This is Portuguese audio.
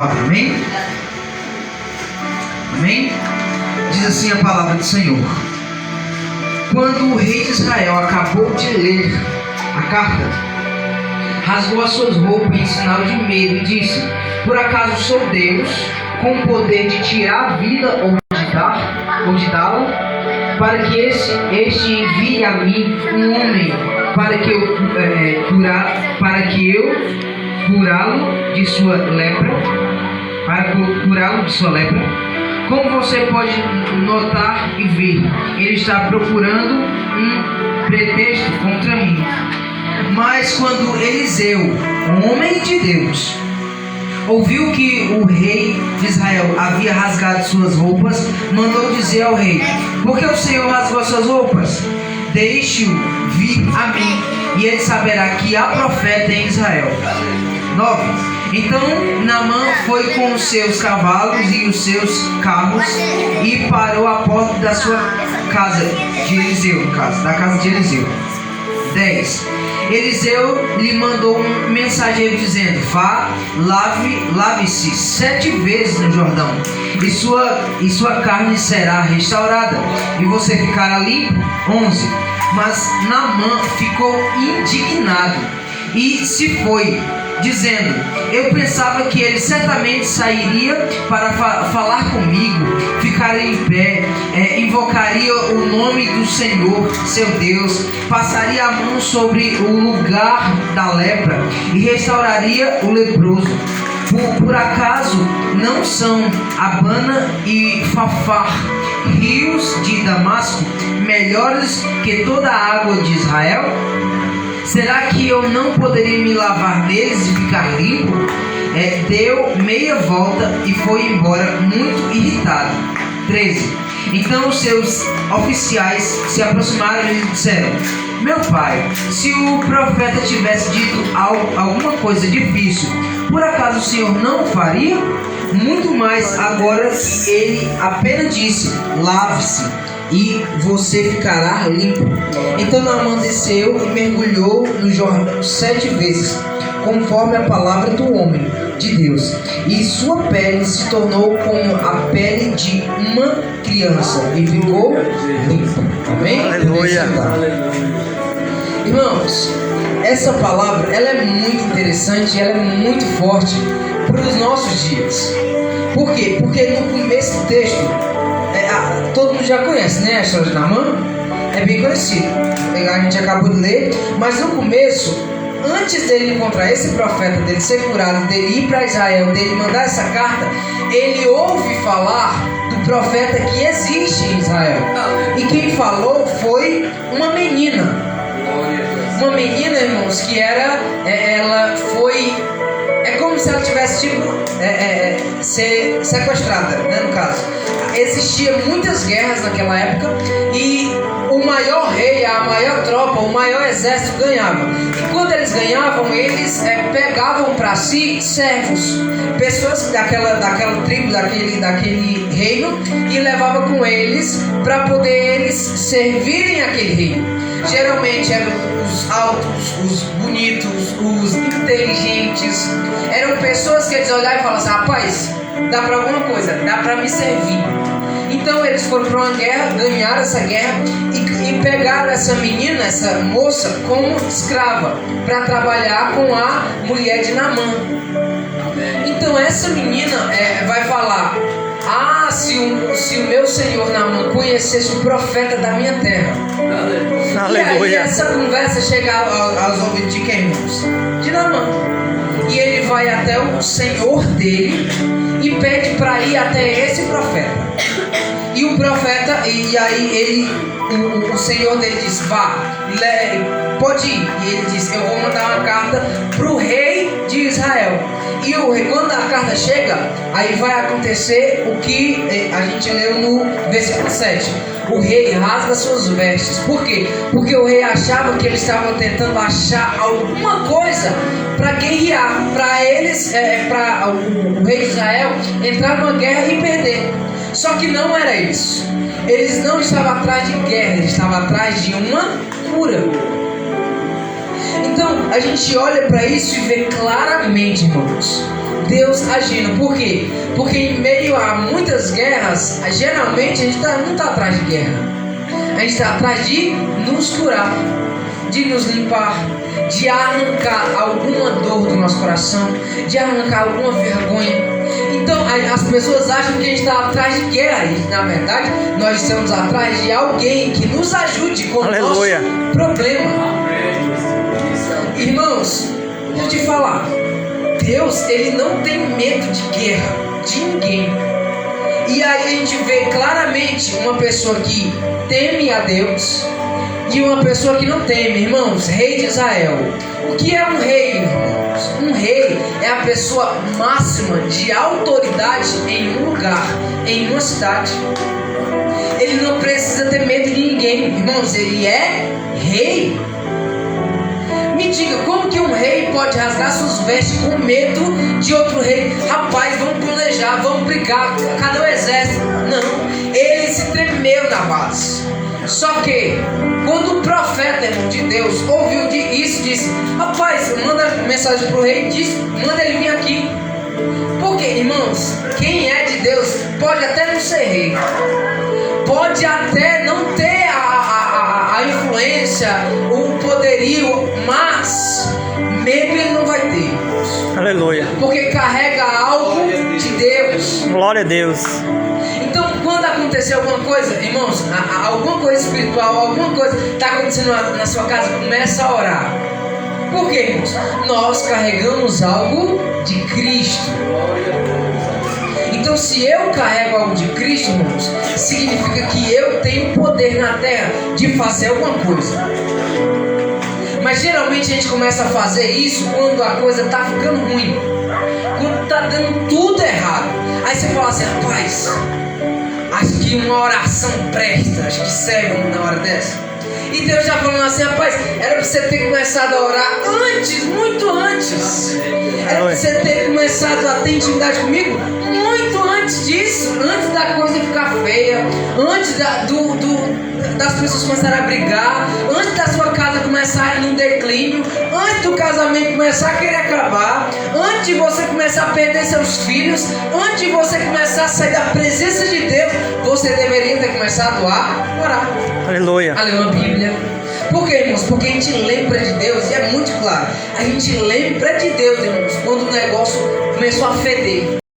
Amém? Amém? Diz assim a palavra do Senhor. Quando o rei de Israel acabou de ler a carta, rasgou as suas roupas em sinal de medo e disse: por acaso sou Deus, com o poder de tirar a vida ou de dá-la, para que este envie a mim um homem para que eu curá-lo de sua lepra? Para curá-lo de sua lepra? Como você pode notar e ver, ele está procurando um pretexto contra mim. Mas quando Eliseu, um homem de Deus, ouviu que o rei de Israel havia rasgado suas roupas, mandou dizer ao rei: por que o Senhor rasgou suas roupas? Deixe-o vir a mim, e ele saberá que há profeta em Israel. 9. Então Naamã foi com os seus cavalos e os seus carros e parou à porta da sua casa de Eliseu, da casa de Eliseu. 10. Eliseu lhe mandou um mensageiro dizendo: vá, lave-se 7 vezes no Jordão, e sua carne será restaurada, e você ficará limpo. 11. Mas Naamã ficou indignado e se foi, dizendo: eu pensava que ele certamente sairia para falar comigo, ficaria em pé, invocaria o nome do Senhor, seu Deus, passaria a mão sobre o lugar da lepra e restauraria o leproso. Por acaso não são Abana e Fafar, rios de Damasco, melhores que toda a água de Israel? Será que eu não poderia me lavar neles e ficar limpo? Deu meia volta e foi embora, muito irritado. 13. Então os seus oficiais se aproximaram e lhe disseram: meu pai, se o profeta tivesse dito alguma coisa difícil, por acaso o Senhor não faria? Muito mais agora que ele apenas disse: lave-se e você ficará limpo. Então Naamã desceu e mergulhou no Jordão 7 vezes, conforme a palavra do homem de Deus, e sua pele se tornou como a pele de uma criança e ficou limpa. Amém? Aleluia. Irmãos, essa palavra ela é muito interessante, ela é muito forte para os nossos dias. Por quê? Porque no começo do texto, todo mundo já conhece, né? A história de Naamã é bem conhecida. A gente acabou de ler, mas no começo, antes dele encontrar esse profeta, dele ser curado, dele ir para Israel, dele mandar essa carta, ele ouve falar do profeta que existe em Israel. E quem falou foi uma menina. Uma menina, irmãos, que ela foi... É como se ela tivesse ser sequestrada, né, no caso. Existiam muitas guerras naquela época e o maior rei, a maior tropa, o maior exército ganhava. E quando eles ganhavam, eles pegavam para si servos, pessoas daquela tribo, daquele reino, e levavam com eles para poder eles servirem aquele reino. Geralmente eram os altos, os bonitos, os inteligentes. Eram pessoas que eles olhavam e falavam assim: rapaz, dá para alguma coisa, dá para me servir. Então eles foram para uma guerra, ganharam essa guerra e pegaram essa menina, essa moça, como escrava para trabalhar com a mulher de Naamã. Então essa menina vai falar: se o meu senhor Naamã conhecesse o profeta da minha terra. Aleluia. E aí essa conversa chega aos ouvidos de quem, irmãos? De Naamã. E ele vai até o senhor dele e pede para ir até esse profeta. E o profeta, o senhor dele diz: vá, pode ir. E ele diz: eu vou mandar uma carta para o rei de Israel. E quando a carta chega, aí vai acontecer o que a gente leu no versículo 7. O rei rasga suas vestes. Por quê? Porque o rei achava que eles estavam tentando achar alguma coisa para guerrear, para eles, para o rei de Israel entrar numa guerra e perder. Só que não era isso. Eles não estavam atrás de guerra, eles estavam atrás de uma cura. Então a gente olha para isso e vê claramente, irmãos, Deus agindo. Por quê? Porque em meio a muitas guerras, geralmente a gente não está atrás de guerra. A gente está atrás de nos curar, de nos limpar, de arrancar alguma dor do nosso coração, de arrancar alguma vergonha. Então as pessoas acham que a gente está atrás de guerra, e na verdade nós estamos atrás de alguém que nos ajude com o nosso problema. Irmãos, deixa eu te falar, Deus, ele não tem medo de guerra, de ninguém. E aí a gente vê claramente uma pessoa que teme a Deus e uma pessoa que não teme. Irmãos, rei de Israel. O que é um rei, irmãos? Um rei é a pessoa máxima de autoridade em um lugar, em uma cidade. Ele não precisa ter medo de ninguém, irmãos, ele é rei. Me diga, como que um rei pode rasgar suas vestes com medo de outro rei? Rapaz, vamos planejar, vamos brigar, cadê o exército? Não, ele se tremeu na base. Só que, quando o profeta, irmão de Deus, ouviu isso, disse: rapaz, manda mensagem para o rei, manda ele vir aqui. Porque, irmãos, quem é de Deus pode até não ser rei, pode até não ter a influência, o poderio, mas medo ele não vai ter. Aleluia. Porque carrega algo de Deus. Glória a Deus. Então, quando acontecer alguma coisa, irmãos, alguma coisa espiritual, alguma coisa está acontecendo na sua casa, começa a orar. Por quê, irmãos? Nós carregamos algo de Cristo. Então, se eu carrego algo de Cristo, irmãos, significa que eu tenho poder na terra de fazer alguma coisa. Mas geralmente a gente começa a fazer isso quando a coisa está ficando ruim, quando está dando tudo errado. Aí você fala assim: rapaz, acho que uma oração presta, acho que serve na hora dessa. E Deus já falando assim: rapaz, era para você ter começado a orar antes, muito antes. Era para você ter começado a ter intimidade comigo muito antes disso, antes da coisa ficar feia, antes das pessoas começarem a brigar, antes da sua casa começar a ir num declínio, antes do casamento começar a querer acabar, antes de você começar a perder seus filhos, antes de você começar a sair da presença de Deus, você deveria ter começado a orar. Aleluia. A ler uma Bíblia. Por quê, irmãos? Porque a gente lembra de Deus, e é muito claro. A gente lembra de Deus, irmãos, quando o negócio começou a feder.